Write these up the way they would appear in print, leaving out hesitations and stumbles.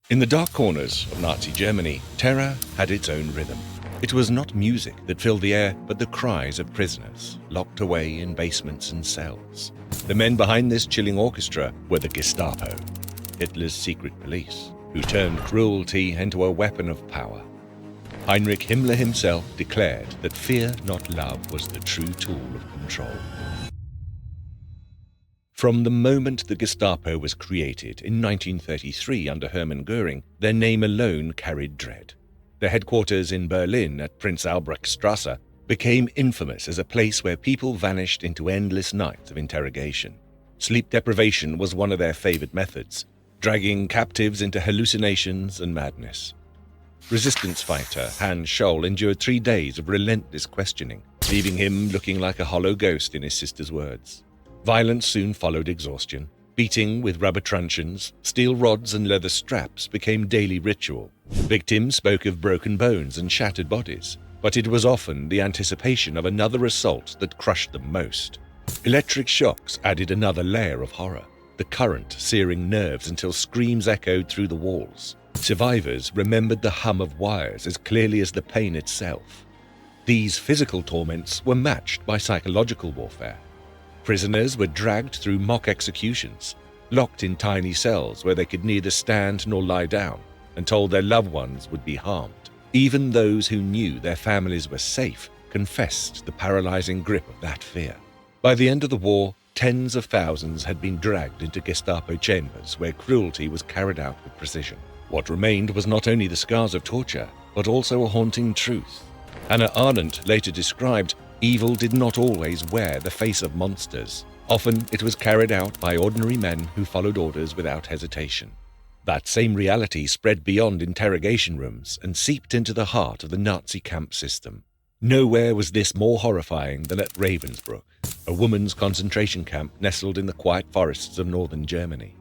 In the dark corners of Nazi Germany, terror had its own rhythm. It was not music that filled the air, but the cries of prisoners, locked away in basements and cells. The men behind this chilling orchestra were the Gestapo, Hitler's secret police, who turned cruelty into a weapon of power. Heinrich Himmler himself declared that fear, not love, was the true tool of control. From the moment the Gestapo was created in 1933 under Hermann Göring, their name alone carried dread. Their headquarters in Berlin at Prince Albrechtstrasse became infamous as a place where people vanished into endless nights of interrogation. Sleep deprivation was one of their favorite methods, dragging captives into hallucinations and madness. Resistance fighter Hans Scholl endured 3 days of relentless questioning, leaving him looking like a hollow ghost in his sister's words. Violence soon followed exhaustion. Beating with rubber truncheons, steel rods and leather straps became daily ritual. Victims spoke of broken bones and shattered bodies, but it was often the anticipation of another assault that crushed them most. Electric shocks added another layer of horror, the current searing nerves until screams echoed through the walls. Survivors remembered the hum of wires as clearly as the pain itself. These physical torments were matched by psychological warfare. Prisoners were dragged through mock executions, locked in tiny cells where they could neither stand nor lie down, and told their loved ones would be harmed. Even those who knew their families were safe confessed the paralyzing grip of that fear. By the end of the war, tens of thousands had been dragged into Gestapo chambers where cruelty was carried out with precision. What remained was not only the scars of torture, but also a haunting truth. Hannah Arendt later described, "Evil did not always wear the face of monsters. Often it was carried out by ordinary men who followed orders without hesitation." That same reality spread beyond interrogation rooms and seeped into the heart of the Nazi camp system. Nowhere was this more horrifying than at Ravensbrück, a women's concentration camp nestled in the quiet forests of northern Germany.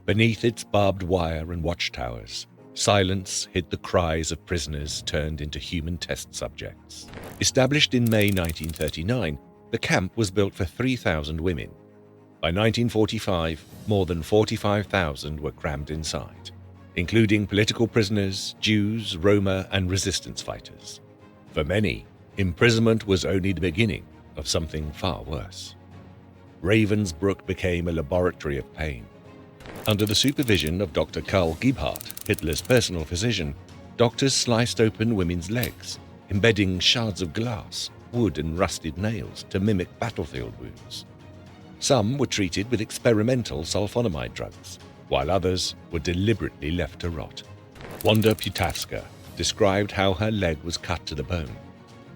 Beneath its barbed wire and watchtowers, silence hid the cries of prisoners turned into human test subjects. Established in May 1939, the camp was built for 3,000 women. By 1945, more than 45,000 were crammed inside, including political prisoners, Jews, Roma, and resistance fighters. For many, imprisonment was only the beginning of something far worse. Ravensbrück became a laboratory of pain. Under the supervision of Dr. Karl Gebhardt, Hitler's personal physician, doctors sliced open women's legs, embedding shards of glass, wood, and rusted nails to mimic battlefield wounds. Some were treated with experimental sulfonamide drugs, while others were deliberately left to rot. Wanda Putawska described how her leg was cut to the bone,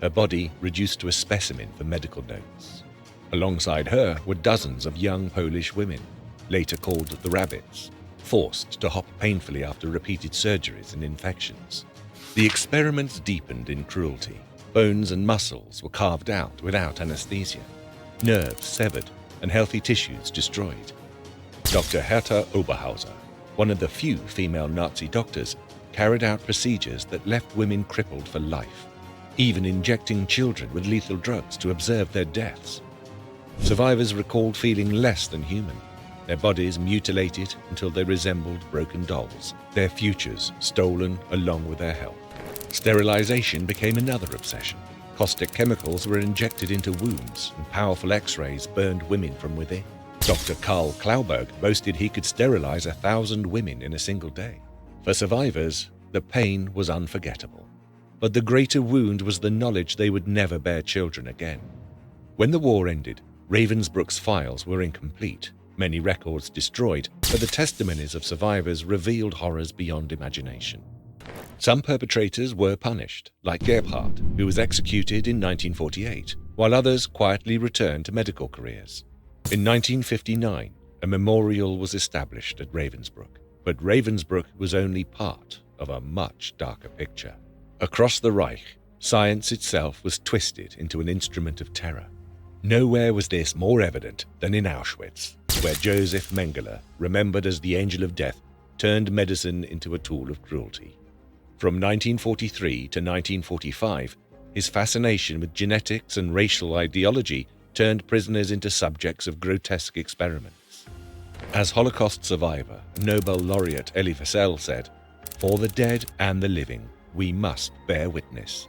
her body reduced to a specimen for medical notes. Alongside her were dozens of young Polish women, later called the rabbits, forced to hop painfully after repeated surgeries and infections. The experiments deepened in cruelty. Bones and muscles were carved out without anesthesia, nerves severed, and healthy tissues destroyed. Dr. Herta Oberhauser, one of the few female Nazi doctors, carried out procedures that left women crippled for life, even injecting children with lethal drugs to observe their deaths. Survivors recalled feeling less than human, their bodies mutilated until they resembled broken dolls, their futures stolen along with their health. Sterilization became another obsession. Caustic chemicals were injected into wounds, and powerful X-rays burned women from within. Dr. Karl Klauberg boasted he could sterilize 1,000 women in a single day. For survivors, the pain was unforgettable. But the greater wound was the knowledge they would never bear children again. When the war ended, Ravensbrück's files were incomplete, many records destroyed, but the testimonies of survivors revealed horrors beyond imagination. Some perpetrators were punished, like Gebhardt, who was executed in 1948, while others quietly returned to medical careers. In 1959, a memorial was established at Ravensbrück, but Ravensbrück was only part of a much darker picture. Across the Reich, science itself was twisted into an instrument of terror. Nowhere was this more evident than in Auschwitz, where Joseph Mengele, remembered as the Angel of Death, turned medicine into a tool of cruelty. From 1943 to 1945, his fascination with genetics and racial ideology turned prisoners into subjects of grotesque experiments. As Holocaust survivor, Nobel laureate Elie Wiesel said, For the dead and the living, we must bear witness.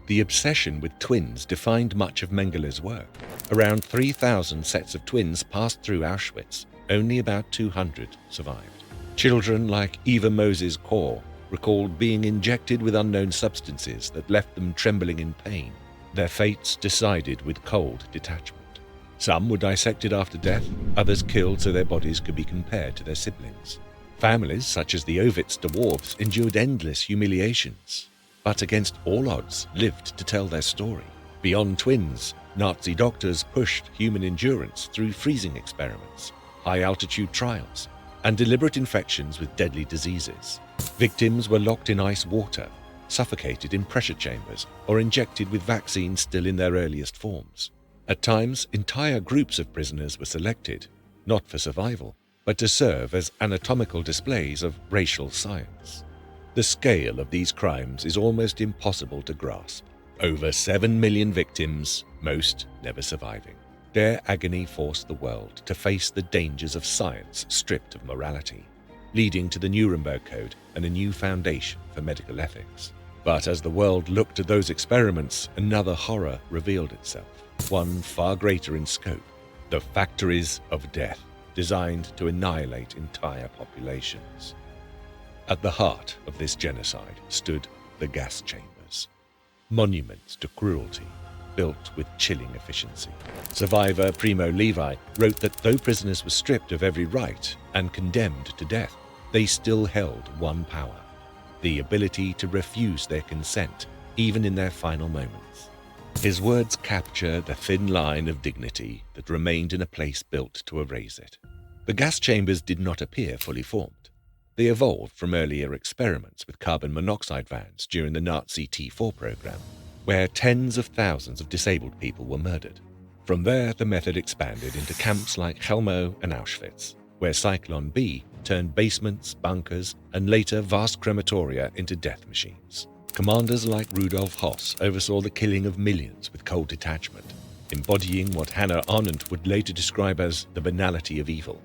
The obsession with twins defined much of Mengele's work. Around 3,000 sets of twins passed through Auschwitz. Only about 200 survived. Children like Eva Moses Kaur recalled being injected with unknown substances that left them trembling in pain, their fates decided with cold detachment. Some were dissected after death, others killed so their bodies could be compared to their siblings. Families, such as the Auschwitz dwarves, endured endless humiliations, but against all odds lived to tell their story. Beyond twins, Nazi doctors pushed human endurance through freezing experiments, high-altitude trials, and deliberate infections with deadly diseases. Victims were locked in ice water, suffocated in pressure chambers, or injected with vaccines still in their earliest forms. At times, entire groups of prisoners were selected, not for survival, but to serve as anatomical displays of racial science. The scale of these crimes is almost impossible to grasp. Over 7 million victims, most never surviving. Their agony forced the world to face the dangers of science stripped of morality, leading to the Nuremberg Code and a new foundation for medical ethics. But as the world looked at those experiments, another horror revealed itself, one far greater in scope: the factories of death, designed to annihilate entire populations. At the heart of this genocide stood the gas chambers, monuments to cruelty, built with chilling efficiency. Survivor Primo Levi wrote that though prisoners were stripped of every right and condemned to death, they still held one power: the ability to refuse their consent, even in their final moments. His words capture the thin line of dignity that remained in a place built to erase it. The gas chambers did not appear fully formed. They evolved from earlier experiments with carbon monoxide vans during the Nazi T4 program, where tens of thousands of disabled people were murdered. From there, the method expanded into camps like Chelmsford and Auschwitz, where Cyclone B turned basements, bunkers, and later vast crematoria into death machines. Commanders like Rudolf Höss oversaw the killing of millions with cold detachment, embodying what Hannah Arendt would later describe as the banality of evil.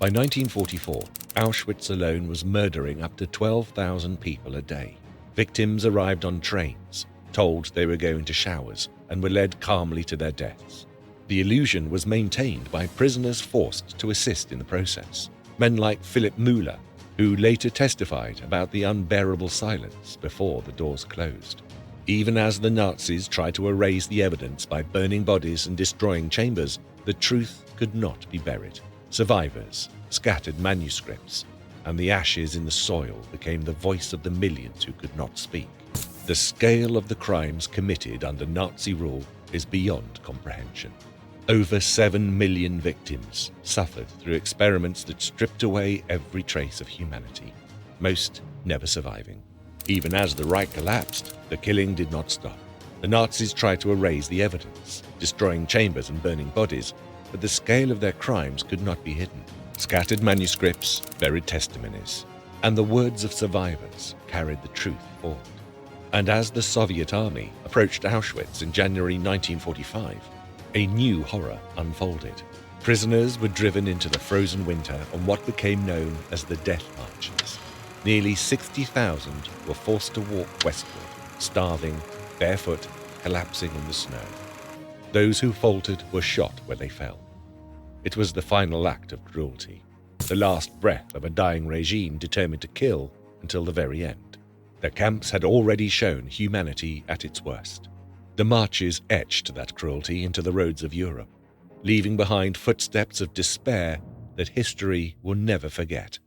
By 1944, Auschwitz alone was murdering up to 12,000 people a day. Victims arrived on trains, told they were going to showers, and were led calmly to their deaths. The illusion was maintained by prisoners forced to assist in the process. Men like Philipp Müller, who later testified about the unbearable silence before the doors closed. Even as the Nazis tried to erase the evidence by burning bodies and destroying chambers, the truth could not be buried. Survivors, scattered manuscripts, and the ashes in the soil became the voice of the millions who could not speak. The scale of the crimes committed under Nazi rule is beyond comprehension. Over 7 million victims suffered through experiments that stripped away every trace of humanity, most never surviving. Even as the Reich collapsed, the killing did not stop. The Nazis tried to erase the evidence, destroying chambers and burning bodies, but the scale of their crimes could not be hidden. Scattered manuscripts, buried testimonies, and the words of survivors carried the truth forward. And as the Soviet army approached Auschwitz in January 1945, a new horror unfolded. Prisoners were driven into the frozen winter on what became known as the Death Marches. Nearly 60,000 were forced to walk westward, starving, barefoot, collapsing in the snow. Those who faltered were shot where they fell. It was the final act of cruelty, the last breath of a dying regime determined to kill until the very end. The camps had already shown humanity at its worst. The marches etched that cruelty into the roads of Europe, leaving behind footsteps of despair that history will never forget.